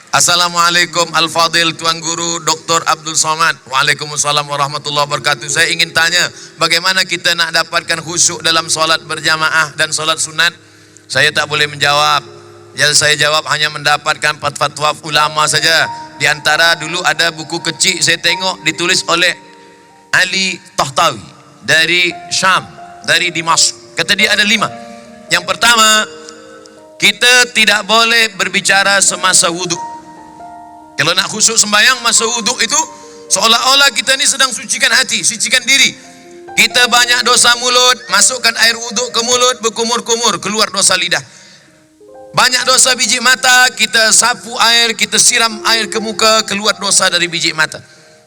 Assalamualaikum Al-Fadil Tuan Guru Dr. Abdul Somad. Waalaikumsalam warahmatullahi wabarakatuh. Saya ingin tanya, bagaimana kita nak dapatkan khusyuk dalam solat berjamaah dan solat sunat? Saya tak boleh menjawab. Yang saya jawab hanya mendapatkan fatwa ulama saja. Di antara dulu ada buku kecil saya tengok ditulis oleh Ali Tahtawi dari Syam, dari Dimashq. Kata dia ada 5. Yang pertama, kita tidak boleh berbicara semasa wudhu. Kalau nak khusyuk sembahyang masa wudhu itu seolah-olah kita ni sedang sucikan hati, sucikan diri. Kita banyak dosa mulut, masukkan air wudhu ke mulut, berkumur-kumur, keluar dosa lidah. Banyak dosa biji mata, kita sapu air, kita siram air ke muka, keluar dosa dari biji mata.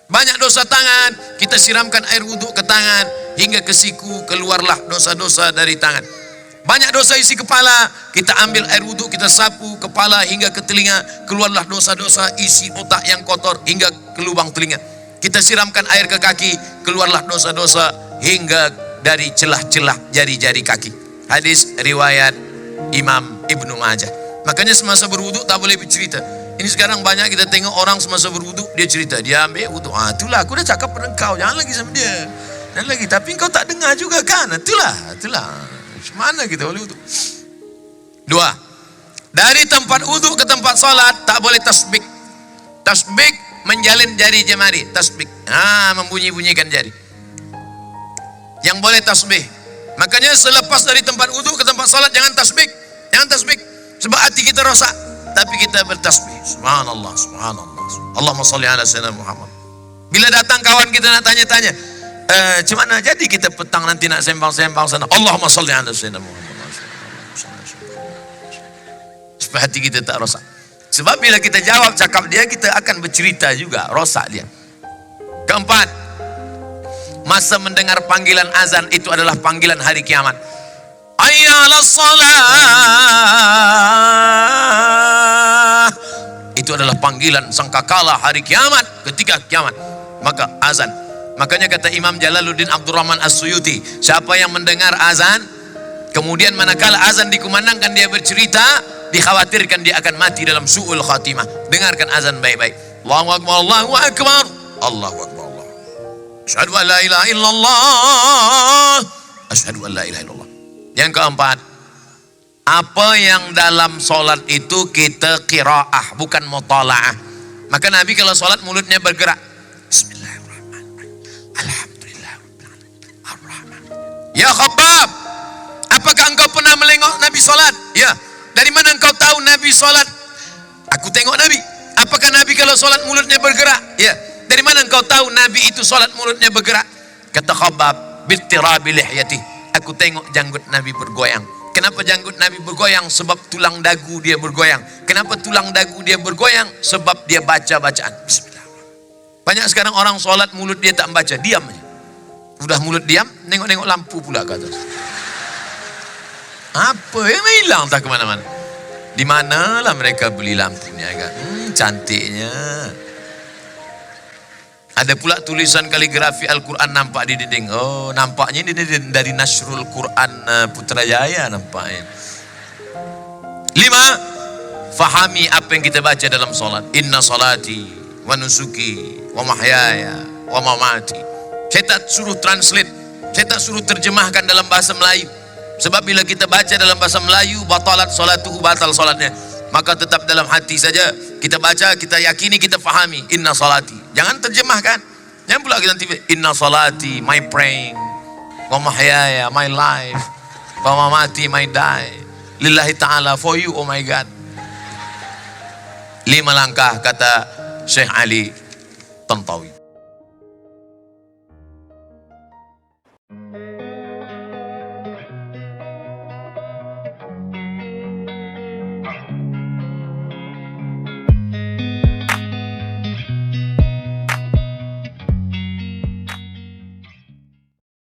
Banyak dosa tangan, kita siramkan air wudhu ke tangan hingga ke siku, keluarlah dosa-dosa dari tangan. Banyak dosa isi kepala, kita ambil air wudhu, kita sapu kepala hingga ke telinga, keluarlah dosa-dosa isi otak yang kotor hingga ke lubang telinga. Kita siramkan air ke kaki, keluarlah dosa-dosa hingga dari celah-celah jari-jari kaki. Hadis riwayat Imam Ibnu Majah. Makanya semasa berwudhu tak boleh bercerita. Ini sekarang banyak kita tengok orang semasa berwudhu dia cerita, dia ambil wudhu. Itulah aku dah cakap pada engkau, jangan lagi sama dia. Dan lagi, tapi engkau tak dengar juga kan? Itulah. Mana kita boleh wudhu? 2. Dari tempat wudhu ke tempat solat tak boleh tasbih. Tasbih menjalin jari jemari. Tasbih, membunyi-bunyikan jari. Yang boleh tasbih. Makanya selepas dari tempat wudhu ke tempat solat jangan tasbih. Jangan tasbih. Sebab hati kita rosak. Tapi kita bertasbih. Subhanallah, subhanallah. Allahumma salli ala sayyidina Muhammad. Bila datang kawan kita nak tanya-tanya, cemana jadi kita petang nanti nak sembang-sembang sana, Allahumma salli ala sayyidina Muhammad, supaya hati kita tak rosak. Sebab bila kita jawab cakap dia, kita akan bercerita juga, rosak dia. Keempat, masa mendengar panggilan azan itu adalah panggilan hari kiamat. Hayya 'alas shalah, itu adalah panggilan sangkakala hari kiamat, ketika kiamat. Maka azan. Makanya kata Imam Jalaluddin Abdurrahman As-Suyuti, siapa yang mendengar azan, kemudian manakala azan dikumandangkan dia bercerita, dikhawatirkan dia akan mati dalam su'ul khatimah. Dengarkan azan baik-baik. Allahu Akbar, Allahu Akbar, Allahu Akbar, Allah. Asyhadu an la ilaha illallah, asyhadu an la ilaha illallah. Yang keempat, apa yang dalam solat itu kita qiraah, bukan mutalaah. Maka Nabi kalau solat mulutnya bergerak. Alhamdulillah. Ya Khabbab, apakah engkau pernah melengok Nabi solat? Ya. Dari mana engkau tahu Nabi solat? Aku tengok Nabi. Apakah Nabi kalau solat mulutnya bergerak? Ya. Dari mana engkau tahu Nabi itu solat mulutnya bergerak? Kata Khabbab, bittirabi lihyati. Aku tengok janggut Nabi bergoyang. Kenapa janggut Nabi bergoyang? Sebab tulang dagu dia bergoyang. Kenapa tulang dagu dia bergoyang? Sebab dia baca bacaan. Bismillah. Banyak sekarang orang solat mulut dia tak membaca, diam aja. Udah mulut diam, nengok-nengok lampu pula ke atas. Apa yang hilang tak kemana-mana? Di manalah mereka beli lampunya kan? Cantiknya. Ada pula tulisan kaligrafi Al-Quran nampak di dinding. Oh, nampaknya ini dari Nasrul Quran Putrajaya nampaknya. 5. Fahami apa yang kita baca dalam solat. Inna salati wa nusuki wa mahyaya wa mamati. Saya tak suruh translate, saya tak suruh terjemahkan dalam bahasa Melayu. Sebab bila kita baca dalam bahasa Melayu, batalat salatuhu, batal salatnya. Maka tetap dalam hati saja, kita baca, kita yakini, kita fahami. Inna salati, jangan terjemahkan. Jangan pula kita nanti inna salati, my praying, wa mahyaya, my life, wa mamati, my die, lillahi ta'ala, for you, oh my God. 5 langkah kata Syekh Ali Tantawi.